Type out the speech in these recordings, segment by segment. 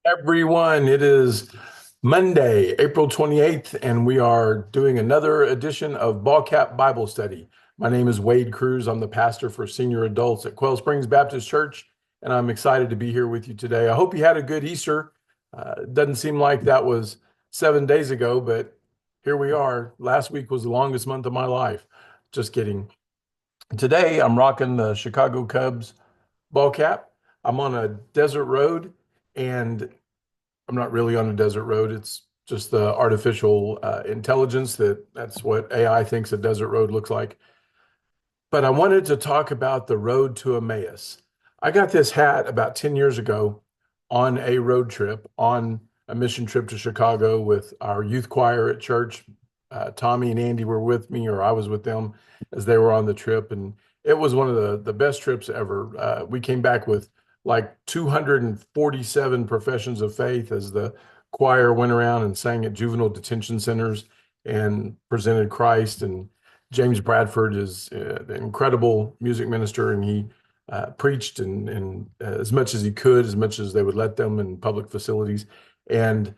Everyone, it is Monday, April 28th, and we are doing another edition of Ball Cap Bible Study. My name is Wade Cruz. I'm the pastor for senior adults at Quail Springs Baptist Church, and I'm excited to be here with you today. I hope you had a good Easter. It doesn't seem like that was 7 days ago, but here we are. Last week was the longest month of my life. Just kidding. Today, I'm rocking the Chicago Cubs ball cap. I'm on a desert road, and I'm not really on a desert road. It's just the artificial intelligence that's what AI thinks a desert road looks like. But I wanted to talk about the road to Emmaus. I got this hat about 10 years ago on a road trip, on a mission trip to Chicago with our youth choir at church. Tommy and Andy were with me, or I was with them as they were on the trip. And it was one of the best trips ever. We came back with like 247 professions of faith as the choir went around and sang at juvenile detention centers and presented Christ. And James Bradford is an incredible music minister, and he preached and as much as he could, as much as they would let them in public facilities. And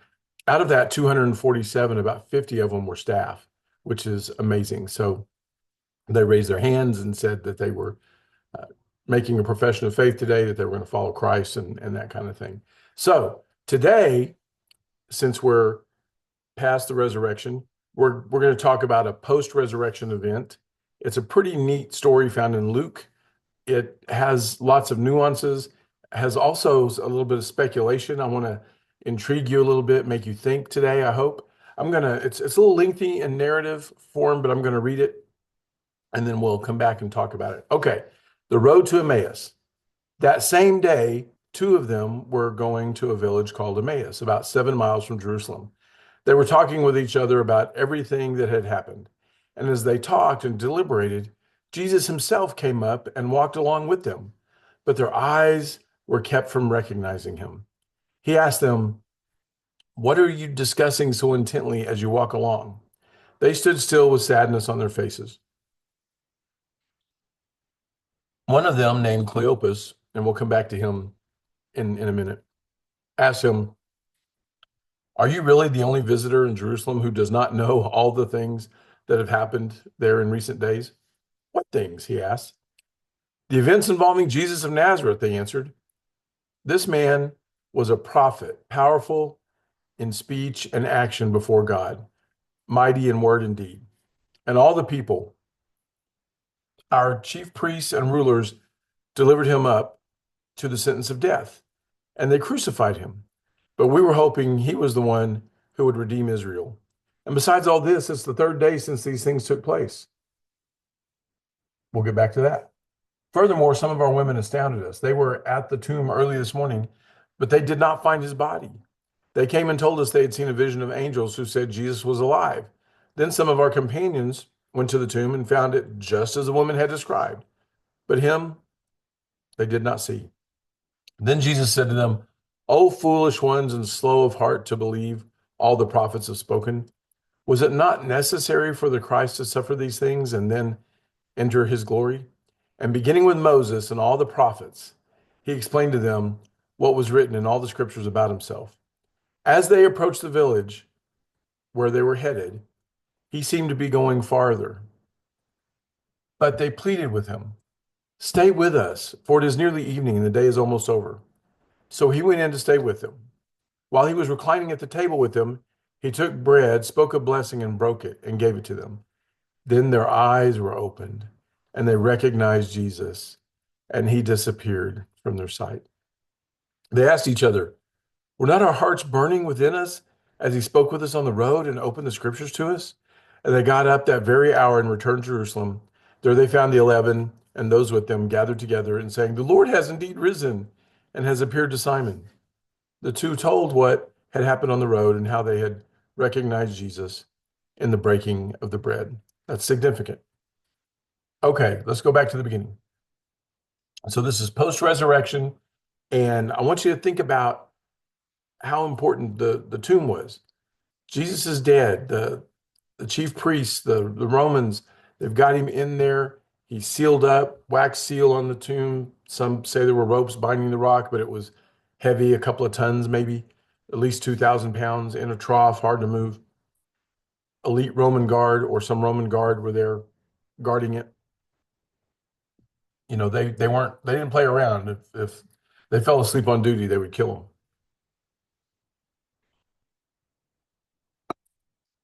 out of that 247, about 50 of them were staff, which is amazing. So they raised their hands and said that they were uh, making a profession of faith today, that they were going to follow Christ and that kind of thing. So today, since we're past the resurrection, we're going to talk about a post-resurrection event. It's a pretty neat story found in Luke. It has lots of nuances, has also a little bit of speculation. I want to intrigue you a little bit, make you think today, I hope. It's a little lengthy in narrative form, but I'm gonna read it and then we'll come back and talk about it. Okay, the road to Emmaus. That same day, two of them were going to a village called Emmaus, about 7 miles from Jerusalem. They were talking with each other about everything that had happened. And as they talked and deliberated, Jesus himself came up and walked along with them, but their eyes were kept from recognizing him. He asked them, "What are you discussing so intently as you walk along?" They stood still with sadness on their faces. One of them, named Cleopas, and we'll come back to him in a minute, asked him, "Are you really the only visitor in Jerusalem who does not know all the things that have happened there in recent days?" "What things?" he asked. "The events involving Jesus of Nazareth," they answered. "This man was a prophet, powerful in speech and action before God, mighty in word and deed. And all the people, our chief priests and rulers, delivered him up to the sentence of death, and they crucified him. But we were hoping he was the one who would redeem Israel. And besides all this, it's the third day since these things took place." We'll get back to that. "Furthermore, some of our women astounded us. They were at the tomb early this morning, but they did not find his body. They came and told us they had seen a vision of angels who said Jesus was alive. Then some of our companions went to the tomb and found it just as the woman had described, but him they did not see." Then Jesus said to them, "O foolish ones and slow of heart to believe all the prophets have spoken. Was it not necessary for the Christ to suffer these things and then enter his glory?" And beginning with Moses and all the prophets, he explained to them what was written in all the scriptures about himself. As they approached the village where they were headed, he seemed to be going farther. But they pleaded with him, "Stay with us, for it is nearly evening and the day is almost over." So he went in to stay with them. While he was reclining at the table with them, he took bread, spoke a blessing, and broke it and gave it to them. Then their eyes were opened and they recognized Jesus, and he disappeared from their sight. They asked each other, "Were not our hearts burning within us as he spoke with us on the road and opened the scriptures to us?" And they got up that very hour and returned to Jerusalem. There they found the 11 and those with them gathered together and saying, "The Lord has indeed risen and has appeared to Simon." The two told what had happened on the road and how they had recognized Jesus in the breaking of the bread. That's significant. Okay, let's go back to the beginning. So this is post-resurrection, and I want you to think about how important the tomb was. Jesus is dead. The chief priests, the Romans, they've got him in there. He's sealed up, wax seal on the tomb. Some say there were ropes binding the rock, but it was heavy, a couple of tons maybe. at least 2,000 pounds in a trough, hard to move. Elite Roman guard or some Roman guard were there guarding it. You know, they didn't play around. If they fell asleep on duty, they would kill them.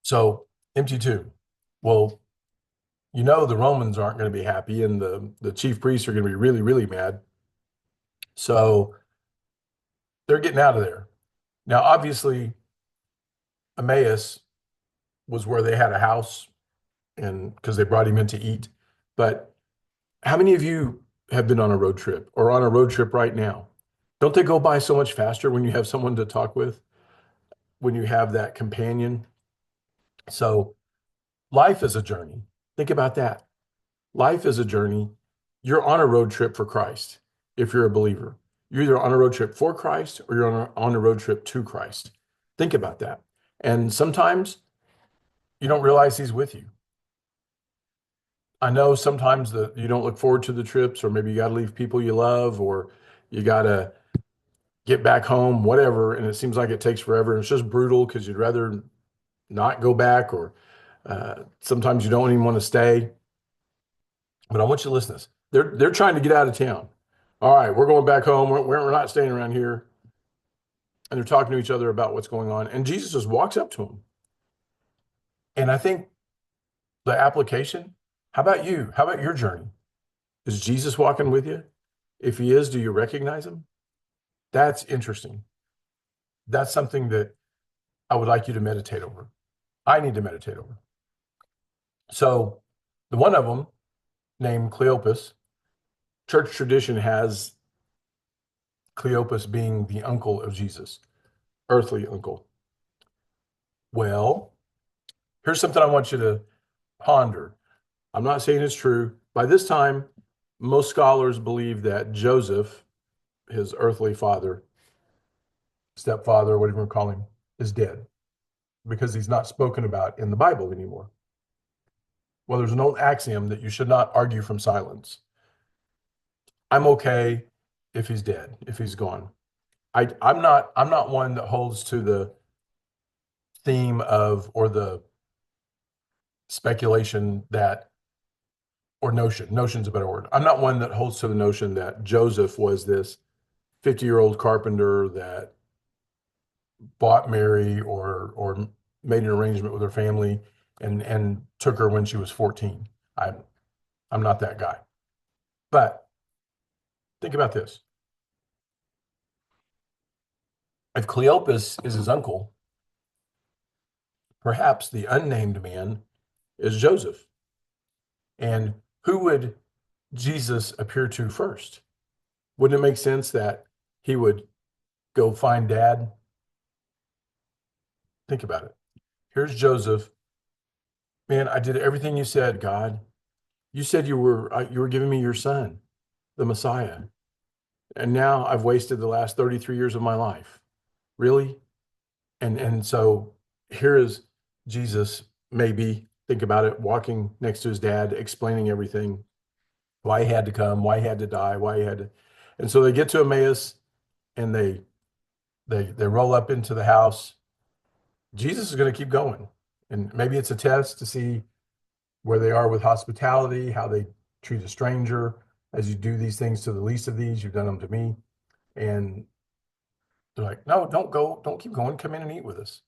So empty tomb. Well, you know the Romans aren't going to be happy, and the chief priests are going to be really, really mad. So they're getting out of there. Now, obviously, Emmaus was where they had a house, and because they brought him in to eat. But how many of you have been on a road trip or on a road trip right now? Don't they go by so much faster when you have someone to talk with, when you have that companion? So life is a journey. Think about that. Life is a journey. You're on a road trip for Christ if you're a believer. You're either on a road trip for Christ or you're on a road trip to Christ. Think about that. And sometimes you don't realize he's with you. I know sometimes that you don't look forward to the trips, or maybe you got to leave people you love, or you got to get back home, whatever. And it seems like it takes forever. And it's just brutal because you'd rather not go back, or sometimes you don't even want to stay. But I want you to listen to this. They're trying to get out of town. All right, we're going back home. We're not staying around here. And they're talking to each other about what's going on. And Jesus just walks up to them. And I think the application, how about you? How about your journey? Is Jesus walking with you? If he is, do you recognize him? That's interesting. That's something that I would like you to meditate over. I need to meditate over. So the one of them named Cleopas, church tradition has Cleopas being the uncle of Jesus, earthly uncle. Well, here's something I want you to ponder. I'm not saying it's true. By this time, most scholars believe that Joseph, his earthly father, stepfather, whatever you call him, is dead because he's not spoken about in the Bible anymore. Well, there's an old axiom that you should not argue from silence. I'm okay if he's dead, if he's gone. I'm not one that holds to the theme of or the speculation that or notion's a better word. I'm not one that holds to the notion that Joseph was this 50-year-old carpenter that bought Mary or made an arrangement with her family and took her when she was 14. I'm not that guy. But think about this. If Cleopas is his uncle, perhaps the unnamed man is Joseph. And who would Jesus appear to first? Wouldn't it make sense that he would go find dad? Think about it. Here's Joseph. Man, I did everything you said, God. You said you were giving me your son, the Messiah. And now I've wasted the last 33 years of my life. Really? And so here is Jesus, maybe, think about it, walking next to his dad, explaining everything, why he had to come, why he had to die, why he had to. And so they get to Emmaus and they roll up into the house. Jesus is going to keep going. And maybe it's a test to see where they are with hospitality, how they treat a stranger. As you do these things to the least of these, you've done them to me. And they're like, no, don't go, don't keep going, come in and eat with us.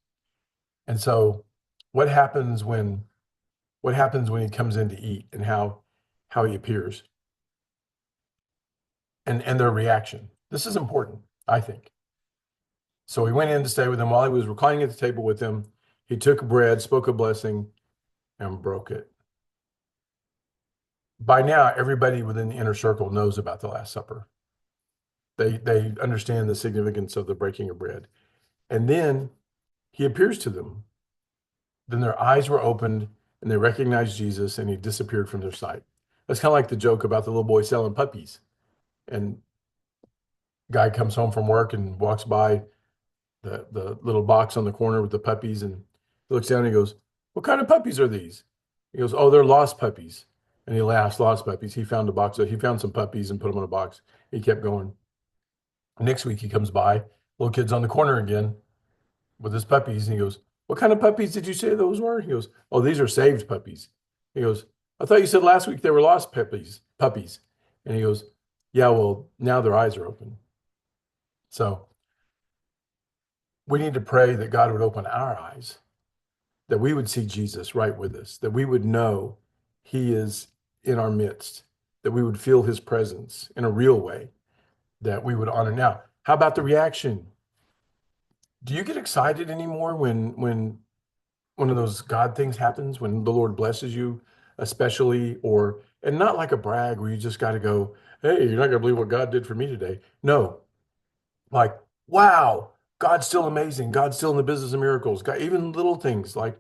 And so what happens when he comes in to eat and how he appears and their reaction? This is important, I think. So he went in to stay with them. While he was reclining at the table with them, he took bread, spoke a blessing, and broke it. By now, everybody within the inner circle knows about the Last Supper. They understand the significance of the breaking of bread. And then he appears to them. Then their eyes were opened and they recognized Jesus and he disappeared from their sight. That's kind of like the joke about the little boy selling puppies. And guy comes home from work and walks by the little box on the corner with the puppies and he looks down and he goes, "What kind of puppies are these?" He goes, "Oh, they're lost puppies." And he laughs, "Lost puppies." He found a box. He found some puppies and put them in a box. He kept going. Next week he comes by, little kid's on the corner again. with his puppies. And he goes, "What kind of puppies did you say those were?" He goes, "Oh, these are saved puppies." He goes, "I thought you said last week they were lost puppies." And he goes, "Yeah, well, now their eyes are open." So we need to pray that God would open our eyes, that we would see Jesus right with us, that we would know he is in our midst, that we would feel his presence in a real way, that we would honor. Now, how about the reaction? Do you get excited anymore when one of those God things happens, when the Lord blesses you, especially, or and not like a brag where you just got to go, "Hey, you're not gonna believe what God did for me today." No, like, wow, God's still amazing. God's still in the business of miracles. God, even little things like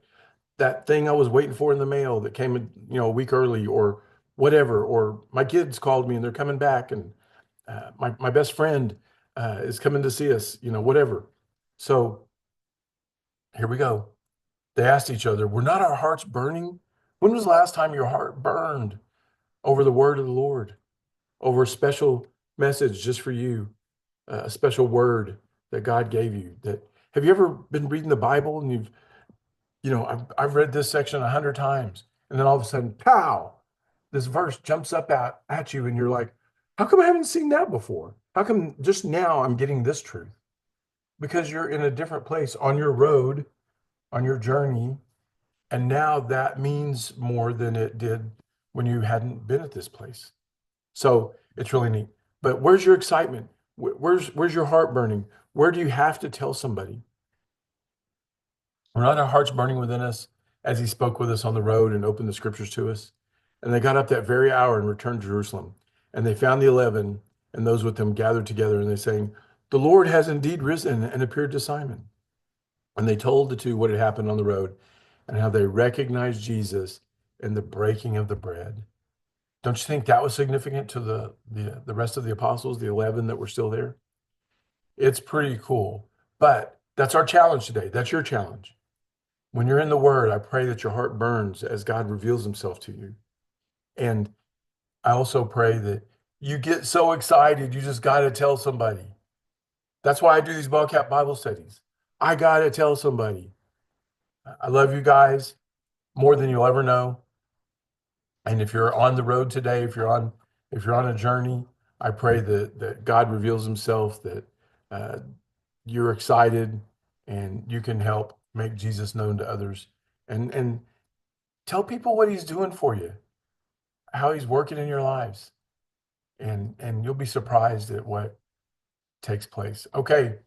that thing I was waiting for in the mail that came, a week early, or whatever, or my kids called me and they're coming back, and my best friend is coming to see us, whatever. So here we go. They asked each other, "Were not our hearts burning? When was the last time your heart burned over the word of the Lord, over a special message just for you, a special word that God gave you? That have you ever been reading the Bible and I've read this section 100 times, and then all of a sudden, pow, this verse jumps up at you, and you're like, how come I haven't seen that before? How come just now I'm getting this truth? Because you're in a different place on your road, on your journey, and now that means more than it did when you hadn't been at this place. So it's really neat. But where's your excitement? Where's your heart burning? Where do you have to tell somebody? Were not our hearts burning within us as he spoke with us on the road and opened the scriptures to us? And they got up that very hour and returned to Jerusalem. And they found the 11 and those with them gathered together, and they saying, "The Lord has indeed risen and appeared to Simon." And they told the two what had happened on the road and how they recognized Jesus in the breaking of the bread. Don't you think that was significant to the rest of the apostles, the 11 that were still there? It's pretty cool. But that's our challenge today. That's your challenge. When you're in the word, I pray that your heart burns as God reveals himself to you. And I also pray that you get so excited, you just got to tell somebody. That's why I do these Ballcap Bible studies. I got to tell somebody. I love you guys more than you'll ever know. And if you're on the road today, if you're on a journey, I pray that God reveals himself, that uh, you're excited and you can help make Jesus known to others, and tell people what he's doing for you, how he's working in your lives, and you'll be surprised at what takes place. Okay,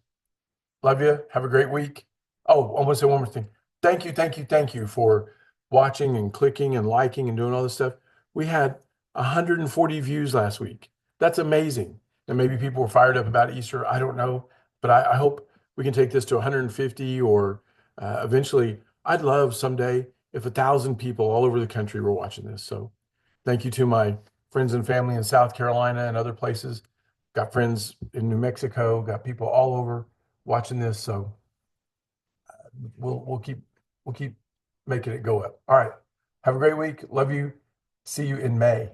love you. Have a great week. Oh, I want to say one more thing. Thank you for watching and clicking and liking and doing all this stuff. We had 140 views last week. That's amazing. And maybe people were fired up about Easter. I don't know, but I hope we can take this to 150, or eventually. I'd love someday if 1,000 people all over the country were watching this. So thank you to my friends and family in South Carolina and other places. Got friends in New Mexico, got people all over watching this. So we'll keep making it go up. All right. Have a great week. Love you. See you in May.